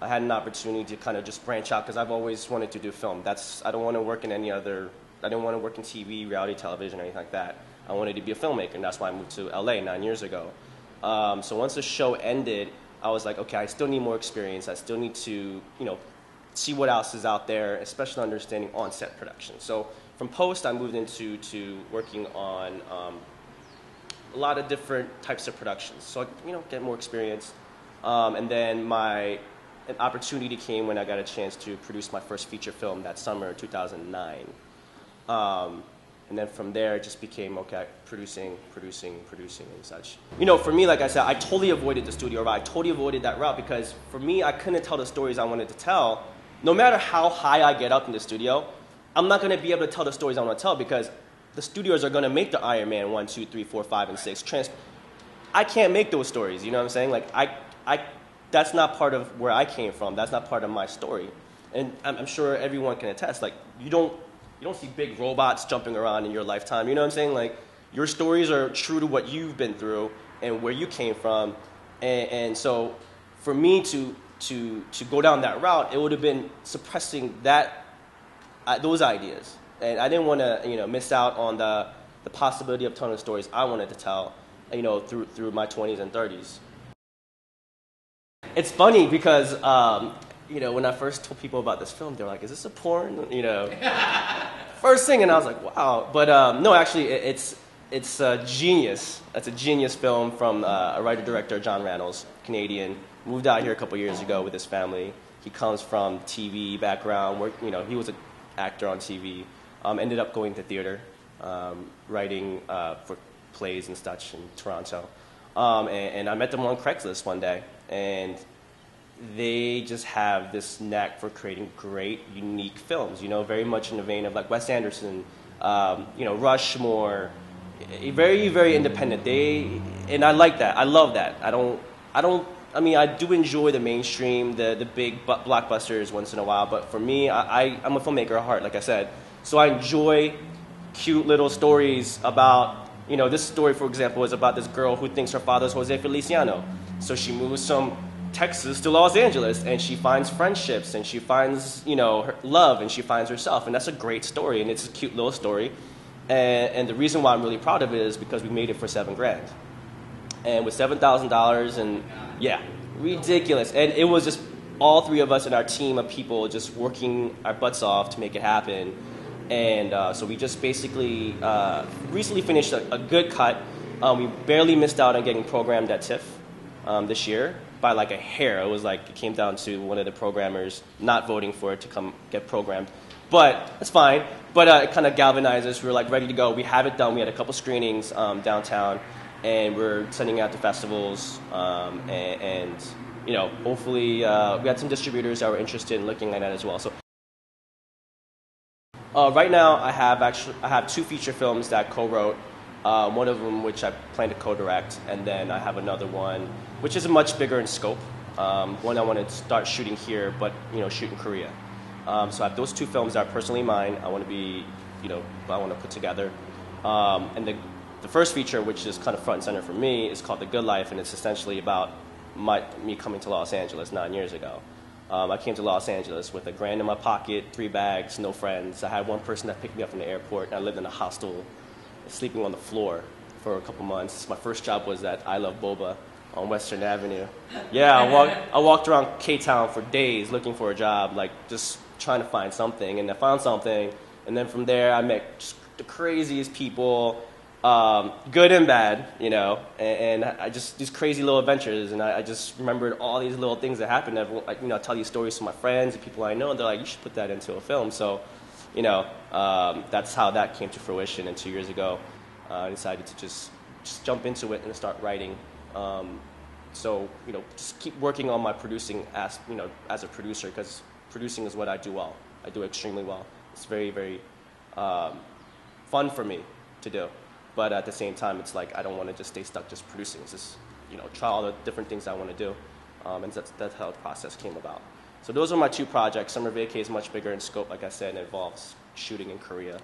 I had an opportunity to kind of just branch out because I've always wanted to do film. I don't want to work in I didn't want to work in TV, reality television, or anything like that. I wanted to be a filmmaker, and that's why I moved to LA 9 years ago. So once the show ended, I was like, okay, I still need more experience. I still need to, see what else is out there, especially understanding on-set production. So from post, I moved into working on a lot of different types of productions. So I, get more experience. And then an opportunity came when I got a chance to produce my first feature film that summer, 2009. And then from there, it just became, okay, producing, and such. For me, like I said, I totally avoided the studio route. I totally avoided that route because for me, I couldn't tell the stories I wanted to tell. No matter how high I get up in the studio, I'm not going to be able to tell the stories I want to tell because the studios are going to make the Iron Man 1, 2, 3, 4, 5, and 6. I can't make those stories, you know what I'm saying? Like, that's not part of where I came from. That's not part of my story. And I'm sure everyone can attest. Like, you don't see big robots jumping around in your lifetime. You know what I'm saying? Like, your stories are true to what you've been through and where you came from. And so for me to go down that route, it would have been suppressing those ideas. And I didn't want to, miss out on the possibility of telling the stories I wanted to tell, through my 20s and 30s. It's funny because, when I first told people about this film, they were like, is this a porn? First thing, and I was like, wow. But no, actually, it's a genius. It's a genius film from a writer-director, John Reynolds, Canadian. Moved out here a couple years ago with his family. He comes from TV background. He was an actor on TV. Ended up going to theater, writing for plays and such in Toronto. And I met them on Craigslist one day, and they just have this knack for creating great, unique films, very much in the vein of like Wes Anderson, Rushmore, very, very independent. And I like that. I love that. I do enjoy the mainstream, the big blockbusters once in a while, but for me, I'm a filmmaker at heart, like I said. So I enjoy cute little stories about, this story, for example, is about this girl who thinks her father is Jose Feliciano. So she moves from Texas to Los Angeles, and she finds friendships, and she finds, her love, and she finds herself, and that's a great story, and it's a cute little story. And the reason why I'm really proud of it is because we made it for $7,000. And with $7,000, and yeah, ridiculous. And it was just all three of us and our team of people just working our butts off to make it happen. And so we just basically recently finished a good cut. We barely missed out on getting programmed at TIFF this year by like a hair. It came down to one of the programmers not voting for it to come get programmed. But it's fine. But it kind of galvanized us. We were like ready to go. We have it done. We had a couple screenings downtown, and we're sending out to festivals. And hopefully we had some distributors that were interested in looking at that as well. So right now I have two feature films that I co-wrote. One of them which I plan to co-direct, and then I have another one which is much bigger in scope. One I want to start shooting here, but shoot in Korea. So I have those two films that are personally mine. I want to put together. And the first feature, which is kind of front and center for me, is called The Good Life, and it's essentially about me coming to Los Angeles 9 years ago. I came to Los Angeles with $1,000 in my pocket, 3 bags, no friends. I had one person that picked me up from the airport, and I lived in a hostel, sleeping on the floor for a couple months. My first job was at I Love Boba on Western Avenue. Yeah, I walked around K-Town for days looking for a job, like just trying to find something, and I found something. And then from there, I met just the craziest people, good and bad, and I just, these crazy little adventures, and I just remembered all these little things that happened. I tell these stories to my friends and people I know, and they're like, you should put that into a film. So, that's how that came to fruition. And 2 years ago, I decided to just jump into it and start writing. So, just keep working on my producing as a producer, because producing is what I do well. I do extremely well. It's very, very fun for me to do. But at the same time, it's like I don't want to just stay stuck just producing. It's just, try all the different things I want to do. And that's how the process came about. So those are my two projects. Summer Vacay is much bigger in scope, like I said, and it involves shooting in Korea.